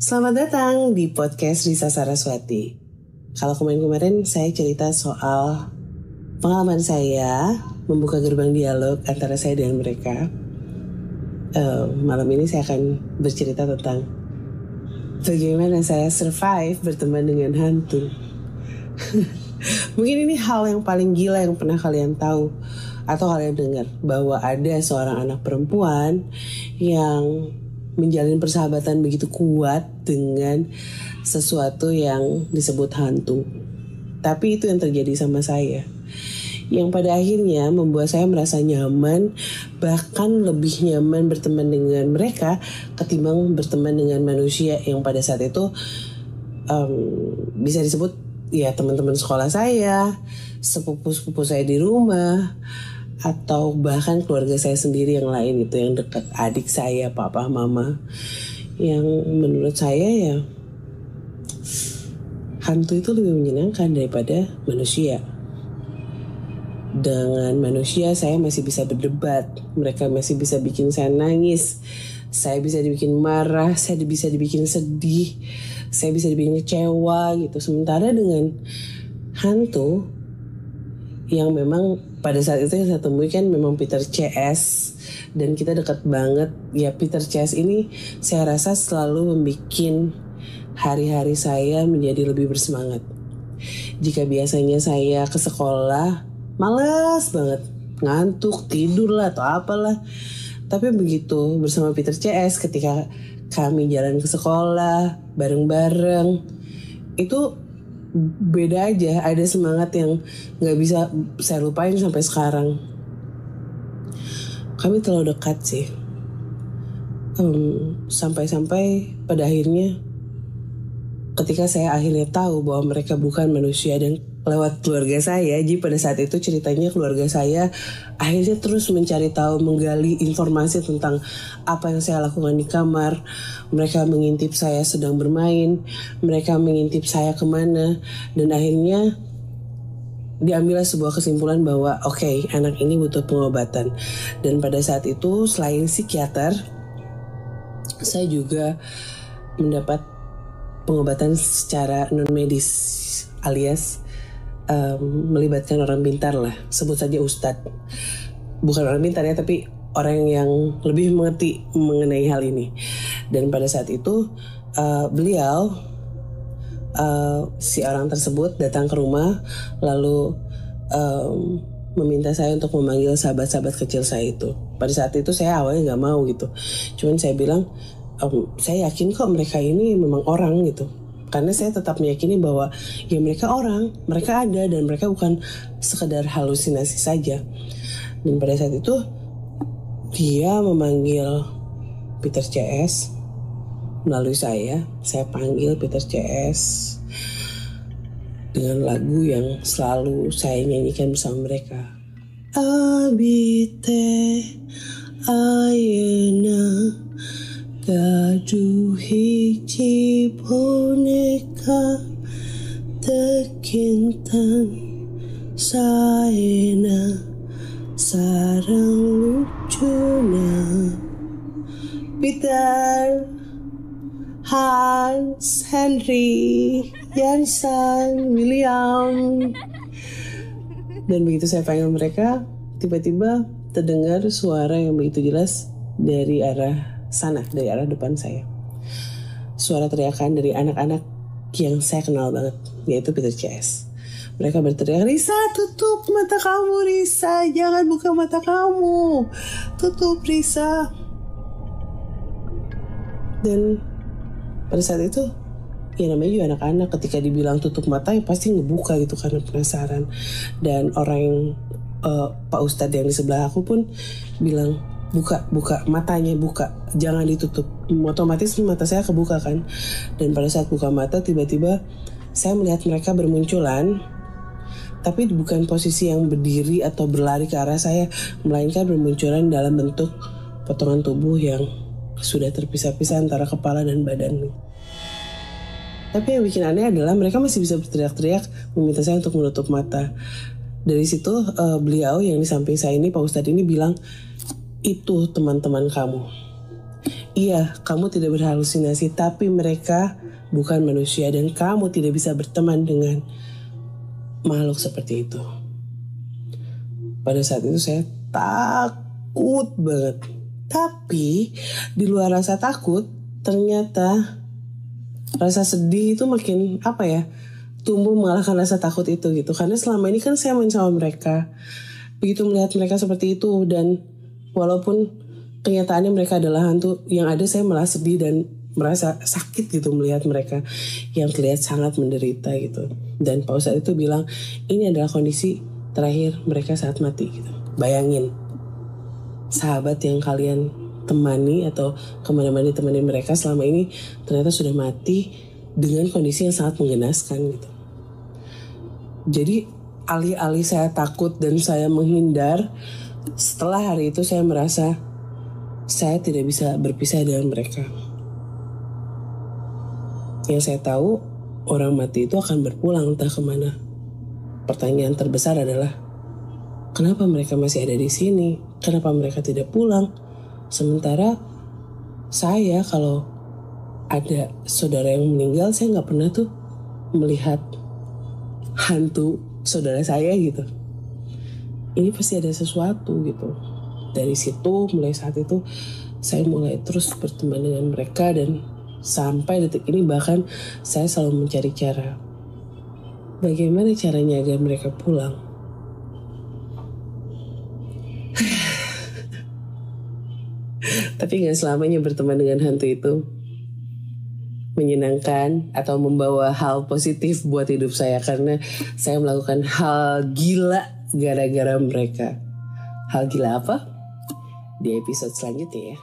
Selamat datang di podcast Risa Saraswati. Kalau kemarin-kemarin saya cerita soal pengalaman saya membuka gerbang dialog antara saya dengan mereka. Malam ini saya akan bercerita tentang bagaimana saya survive berteman dengan hantu. Mungkin ini hal yang paling gila yang pernah kalian tahu atau kalian dengar, bahwa ada seorang anak perempuan yang menjalin persahabatan begitu kuat dengan sesuatu yang disebut hantu. Tapi itu yang terjadi sama saya, yang pada akhirnya membuat saya merasa nyaman, bahkan lebih nyaman berteman dengan mereka ketimbang berteman dengan manusia yang pada saat itu bisa disebut ya teman-teman sekolah saya, sepupu-sepupu saya di rumah, atau bahkan keluarga saya sendiri yang lain gitu, yang dekat, adik saya, papa, mama. Yang menurut saya ya hantu itu lebih menyenangkan daripada manusia. Dengan manusia saya masih bisa berdebat, mereka masih bisa bikin saya nangis, saya bisa dibikin marah, saya bisa dibikin sedih, saya bisa dibikin kecewa gitu. Sementara dengan hantu yang memang pada saat itu yang saya temui kan memang Peter CS, dan kita dekat banget. Ya Peter CS ini saya rasa selalu membuat hari-hari saya menjadi lebih bersemangat. Jika biasanya saya ke sekolah malas banget, ngantuk, tidur lah atau apalah, tapi begitu bersama Peter CS, ketika kami jalan ke sekolah bareng-bareng, itu beda aja, ada semangat yang gak bisa saya lupain sampai sekarang. Kami terlalu dekat sih, sampai-sampai pada akhirnya ketika saya akhirnya tahu bahwa mereka bukan manusia, dan lewat keluarga saya, jadi pada saat itu ceritanya keluarga saya akhirnya terus mencari tahu, menggali informasi tentang apa yang saya lakukan di kamar. Mereka mengintip saya sedang bermain, mereka mengintip saya kemana, dan akhirnya diambil sebuah kesimpulan bahwa oke, anak ini butuh pengobatan. Dan pada saat itu selain psikiater, saya juga mendapat pengobatan secara non medis, alias melibatkan orang pintar lah, sebut saja ustadz. Bukan orang pintar ya, tapi orang yang lebih mengerti mengenai hal ini. Dan pada saat itu beliau si orang tersebut datang ke rumah, lalu meminta saya untuk memanggil sahabat-sahabat kecil saya itu. Pada saat itu saya awalnya gak mau gitu, cuman saya bilang saya yakin kok mereka ini memang orang gitu. Karena saya tetap meyakini bahwa ya mereka orang, mereka ada, dan mereka bukan sekedar halusinasi saja. Dan pada saat itu dia memanggil Peter CS melalui saya panggil Peter CS dengan lagu yang selalu saya nyanyikan bersama mereka. Abite ayena gaduh hiji boneka tekintan saena sarang lucuna. Peter, Hans, Henry, Jansen, William. Dan begitu saya panggil mereka, tiba-tiba terdengar suara yang begitu jelas dari arah sana, dari arah depan saya. Suara teriakan dari anak-anak yang saya kenal banget, yaitu Peter CS. Mereka berteriak, "Risa, tutup mata kamu, Risa, jangan buka mata kamu, tutup, Risa." Dan pada saat itu ya namanya juga anak-anak, ketika dibilang tutup mata ya pasti ngebuka gitu karena penasaran. Dan orang yang Pak Ustadz yang di sebelah aku pun bilang, buka matanya, buka, jangan ditutup. Otomatis mata saya kebuka kan. Dan pada saat buka mata, tiba-tiba saya melihat mereka bermunculan, tapi bukan posisi yang berdiri atau berlari ke arah saya, melainkan bermunculan dalam bentuk potongan tubuh yang sudah terpisah-pisah antara kepala dan badan. Tapi yang bikin aneh adalah mereka masih bisa berteriak-teriak meminta saya untuk menutup mata. Dari situ beliau yang di samping saya ini, Pak Ustadz ini bilang, "Itu teman-teman kamu. Iya, kamu tidak berhalusinasi, tapi mereka bukan manusia dan kamu tidak bisa berteman dengan makhluk seperti itu. Pada saat itu saya takut banget. Tapi di luar rasa takut, ternyata rasa sedih itu makin tumbuh mengalahkan rasa takut itu gitu. Karena selama ini kan saya main sama mereka. Begitu melihat mereka seperti itu, dan walaupun kenyataannya mereka adalah hantu, yang ada saya malah sedih dan merasa sakit gitu melihat mereka yang terlihat sangat menderita gitu. Dan Pak Ustadz itu bilang ini adalah kondisi terakhir mereka saat mati gitu. Bayangin, sahabat yang kalian temani atau kemana-mana ditemani mereka selama ini ternyata sudah mati dengan kondisi yang sangat menggenaskan gitu. Jadi alih-alih saya takut dan saya menghindar, setelah hari itu saya merasa saya tidak bisa berpisah dengan mereka. Yang saya tahu, orang mati itu akan berpulang entah kemana. Pertanyaan terbesar adalah, kenapa mereka masih ada di sini? Kenapa mereka tidak pulang? Sementara saya kalau ada saudara yang meninggal, saya nggak pernah tuh melihat hantu saudara saya gitu. Ini pasti ada sesuatu gitu. Dari situ, mulai saat itu, saya mulai terus berteman dengan mereka, dan sampai detik ini bahkan saya selalu mencari cara. Bagaimana caranya agar mereka pulang? Tapi gak selamanya berteman dengan hantu itu menyenangkan atau membawa hal positif buat hidup saya. Karena saya melakukan hal gila gara-gara mereka. Hal gila apa? Di episode selanjutnya ya.